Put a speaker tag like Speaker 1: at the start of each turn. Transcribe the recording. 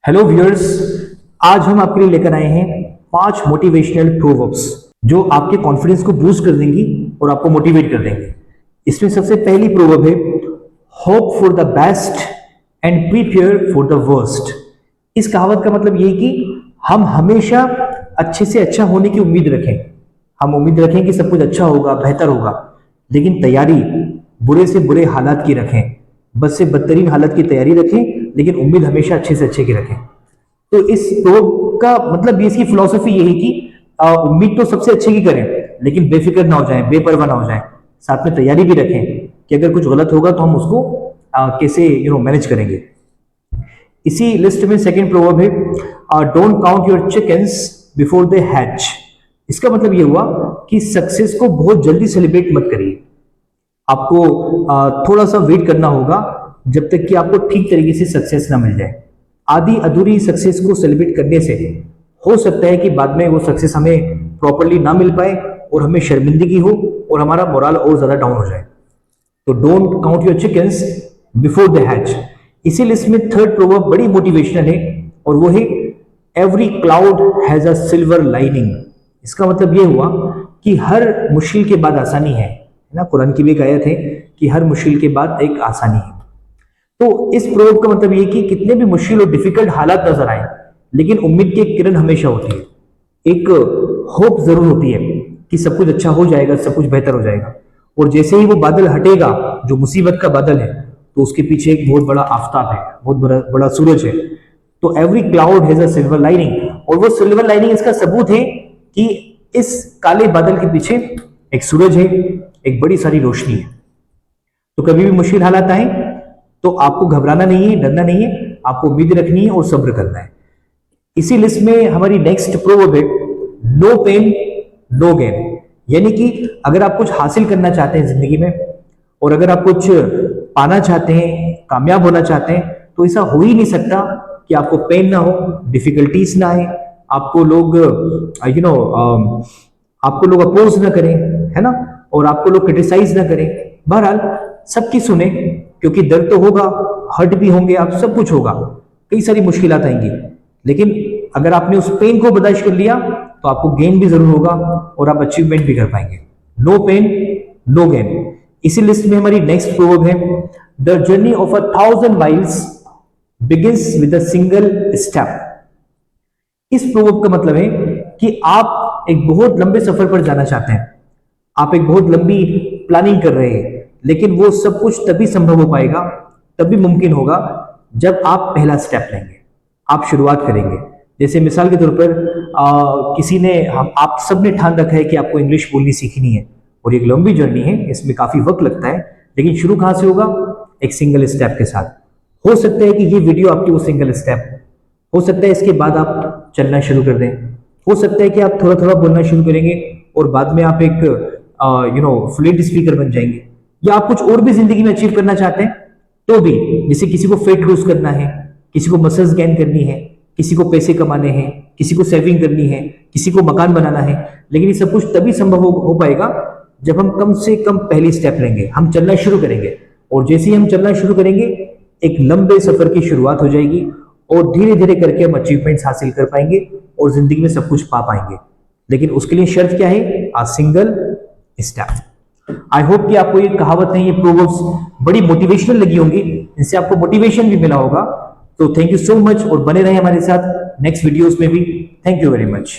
Speaker 1: Hello viewers, आज हम आपके लिए लेकर आए हैं 5 मोटिवेशनल प्रोवर्ब्स जो आपके कॉन्फिडेंस को बूस्ट कर देंगी और आपको मोटिवेट कर देंगे। इसमें सबसे पहली प्रोवर्ब है, hope for the best and prepare for the worst. इस कहावत का मतलब ये है कि हम हमेशा अच्छे से अच्छा होने की उम्मीद रखें। हम उम्मीद रखें कि सब कुछ अच्छा होगा, बेहतर होगा, लेकिन तैयारी बुरे से बुरे हालात की रखें, बद से बदतरीन हालत की तैयारी रखें, लेकिन उम्मीद हमेशा अच्छे से अच्छे की रखें। तो इस प्रोवर्ब का मतलब ये, इसकी फिलॉसफी ये है कि उम्मीद तो सबसे अच्छे की करें, लेकिन बेफिक्र ना हो जाए, बेपरवाह ना हो जाए। साथ में तैयारी भी रखें कि अगर कुछ गलत होगा तो हम उसको कैसे मैनेज करेंगे। इसी लिस्ट में सेकंड प्रोवर्ब है, don't count your chickens before they hatch. इसका मतलब ये हुआ कि सक्सेस को बहुत जल्दी सेलिब्रेट मत करिए। आपको थोड़ा सा वेट करना होगा जब तक कि आपको ठीक तरीके से सक्सेस ना मिल जाए। आधी अधूरी सक्सेस को सेलिब्रेट करने से हो सकता है कि बाद में वो सक्सेस हमें प्रॉपरली ना मिल पाए और हमें शर्मिंदगी हो और हमारा मोरल और ज्यादा डाउन हो जाए। तो don't count your chickens before the hatch. इसी लिस्ट में थर्ड प्रोवर्ब बड़ी मोटिवेशनल है और वो है, every cloud has a silver lining. इसका मतलब ये हुआ कि हर मुश्किल के बाद आसानी है ना। कुरान की भी एक आयत है कि हर मुश्किल के बाद एक आसानी है। तो इस प्रोवर्ब का मतलब ये कि कितने भी मुश्किल और डिफिकल्ट हालात नजर आए, लेकिन उम्मीद की एक किरण हमेशा होती है, एक होप जरूर होती है कि सब कुछ अच्छा हो जाएगा, सब कुछ बेहतर हो जाएगा। और जैसे ही वो बादल हटेगा, जो मुसीबत का बादल है, तो उसके पीछे एक बहुत बड़ा आफताब है, बहुत बड़ा बड़ा सूरज है। तो every cloud has a silver lining, और वो सिल्वर लाइनिंग इसका सबूत है कि इस काले बादल के पीछे एक सूरज है, एक बड़ी सारी रोशनी है। तो कभी भी मुश्किल हालात आए तो आपको घबराना नहीं है, डरना नहीं है, आपको उम्मीद रखनी है और सब्र करना है। इसी लिस्ट में हमारी नेक्स्ट प्रोवर्ब है, नो पेन नो गेन। यानी कि अगर आप कुछ हासिल करना चाहते हैं जिंदगी में, और अगर आप कुछ पाना चाहते हैं, कामयाब होना चाहते हैं, तो ऐसा हो ही नहीं सकता कि आपको पेन ना हो, डिफिकल्टीज ना आए, आपको लोग आपको लोग अपोज ना करें, है ना, और आपको लोग क्रिटिसाइज ना करें। बहरहाल सबकी सुने, क्योंकि दर्द तो होगा, हर्ट भी होंगे, आप सब कुछ होगा, कई सारी मुश्किलात आएंगी, लेकिन अगर आपने उस पेन को बर्दाश्त कर लिया तो आपको गेन भी जरूर होगा और आप अचीवमेंट भी कर पाएंगे। No pain no gain. इसी लिस्ट में हमारी नेक्स्ट प्रोवर्ब है, the journey of 1,000 miles begins with a single step. इस प्रोवर्ब का मतलब है कि आप एक बहुत लंबे सफर पर जाना चाहते हैं, आप एक बहुत लंबी प्लानिंग कर रहे हैं, लेकिन वो सब कुछ तभी संभव हो पाएगा, तभी मुमकिन होगा जब आप पहला स्टेप लेंगे, आप शुरुआत करेंगे। जैसे मिसाल के तौर पर किसी ने, आप सब ने ठान रखा है कि आपको इंग्लिश बोलनी सीखनी है, और एक लंबी जर्नी है, इसमें काफी वक्त लगता है, लेकिन शुरू कहां से होगा? एक सिंगल स्टेप के साथ। हो सकता है कि ये वीडियो आपकी वो सिंगल स्टेप हो सकता है, इसके बाद आप चलना शुरू कर दें। हो सकता है कि आप थोड़ा थोड़ा बोलना शुरू करेंगे और बाद में आप एक फ्लुएंट स्पीकर बन जाएंगे। या आप कुछ और भी जिंदगी में अचीव करना चाहते हैं तो भी, जैसे किसी को फेट लूज करना है, किसी को मसल्स गेन करनी है, किसी को पैसे कमाने हैं, किसी को सेविंग करनी है, किसी को मकान बनाना है, लेकिन ये सब कुछ तभी संभव हो पाएगा जब हम कम से कम पहली स्टेप लेंगे, हम चलना शुरू करेंगे। और जैसे ही हम चलना शुरू करेंगे, एक लंबे सफर की शुरुआत हो जाएगी और धीरे धीरे करके हम अचीवमेंट्स हासिल कर पाएंगे और जिंदगी में सब कुछ पा पाएंगे। लेकिन उसके लिए शर्त क्या है? आ सिंगल स्टेप। आई होप कि आपको ये कहावत है, ये प्रोवर्ब्स बड़ी मोटिवेशनल लगी होंगी, इनसे आपको मोटिवेशन भी मिला होगा। तो थैंक यू सो मच, और बने रहे हमारे साथ नेक्स्ट वीडियोस में भी। Thank you very much.